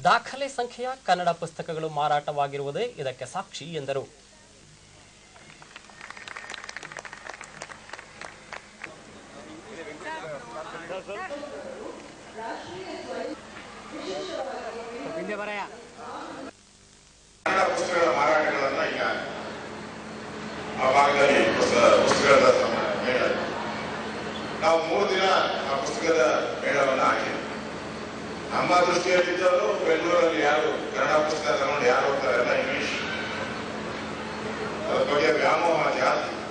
ದಾಖಲೆ ಸಂಖ್ಯೆಯ ಕನ್ನಡ ಪುಸ್ತಕಗಳು ಮಾರಾಟವಾಗಿರುವುದೇ ಇದಕ್ಕೆ ಸಾಕ್ಷಿ ಎಂದರು. ಪುಸ್ತಕಗಳ ಮಾರಾಟಗಳನ್ನ ಈಗ ಆ ಭಾಗದಲ್ಲಿ ಪುಸ್ತಕದ ಮೇಳ ನಾವು 3 ದಿನ ಆ ಪುಸ್ತಕದ ಮೇಳವನ್ನು ಹಾಕಿದ್ವಿ. ನಮ್ಮ ದೃಷ್ಟಿಯಲ್ಲಿದ್ದವರು ಬೆಂಗಳೂರಲ್ಲಿ ಯಾರು ಕನ್ನಡ ಪುಸ್ತಕ ತಗೊಂಡು ಯಾರು ಹೋಗ್ತಾರಲ್ಲ ಇಂಗ್ಲಿಷ್ ಅದ್ರ ಬಗ್ಗೆ ವ್ಯಾಮೋಹ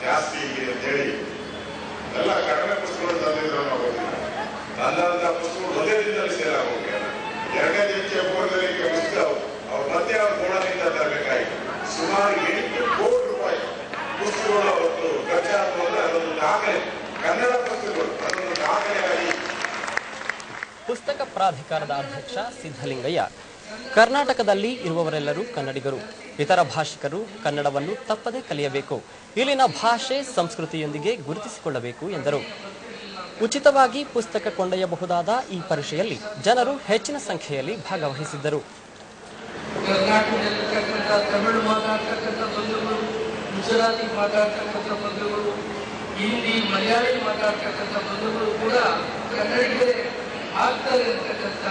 ಜಾಸ್ತಿ ಇದೆ ಅಂತೇಳಿ ಎಲ್ಲ ಕನ್ನಡ ಪುಸ್ತಕಗಳು ತಂದಿದ್ರು ನಾವು ಹೋಗ್ತೀವಿ. ತಂದಂತ ಪುಸ್ತಕಗಳು ಒಂದೇ ದಿನದಲ್ಲಿ ಸೇಲ್ ಆಗೋಗ್ಯಾರ. 2ನೇ ದಿನಕ್ಕೆ 3ನೇ ದಿನಕ್ಕೆ ಪುಸ್ತಕ ಅವ್ರು ಮತ್ತೆ ಅವ್ರ ಗೋಡನಿಂದ ತರಬೇಕಾಯಿತು. ಸುಮಾರು 8 ಕೋಟಿ ರೂಪಾಯಿ ಪುಸ್ತಕಗಳು ಅವತ್ತು ಖರ್ಚಾದ್ರು ಅಂದ್ರೆ ಅದೊಂದು ದಾಖಲೆ. ಕನ್ನಡ ಪುಸ್ತಕಗಳು ಅದೊಂದು ದಾಖಲೆಯಾಗಿ. ಪುಸ್ತಕ ಪ್ರಾಧಿಕಾರದ ಅಧ್ಯಕ್ಷ ಸಿದ್ದಲಿಂಗಯ್ಯ, ಕರ್ನಾಟಕದಲ್ಲಿ ಇರುವವರೆಲ್ಲರೂ ಕನ್ನಡಿಗರು, ಇತರ ಭಾಷಿಕರು ಕನ್ನಡವನ್ನು ತಪ್ಪದೇ ಕಲಿಯಬೇಕು, ಇಲ್ಲಿನ ಭಾಷೆ ಸಂಸ್ಕೃತಿಯೊಂದಿಗೆ ಗುರುತಿಸಿಕೊಳ್ಳಬೇಕು ಎಂದರು. ಉಚಿತವಾಗಿ ಪುಸ್ತಕ ಕೊಂಡೊಯ್ಯಬಹುದಾದ ಈ ಪರೀಕ್ಷೆಯಲ್ಲಿ ಜನರು ಹೆಚ್ಚಿನ ಸಂಖ್ಯೆಯಲ್ಲಿ ಭಾಗವಹಿಸಿದ್ದರು. ಕರ್ನಾಟಕದಲ್ಲಿರ್ತಕ್ಕಂಥ ತಮಿಳು ಮಾತಾಡ್ತಕ್ಕಂಥ ಬಂಧುಗಳು, ಗುಜರಾತಿ ಮಾತಾಡ್ತಕ್ಕಂಥ ಬಂಧುಗಳು, ಹಿಂದಿ ಮಲಯಾಳಿ ಮಾತಾಡ್ತಕ್ಕಂಥ ಬಂಧುಗಳು ಕೂಡ ಕನ್ನಡಿಗರೇ ಆಗ್ತಾರೆ ಅಂತಕ್ಕಂಥ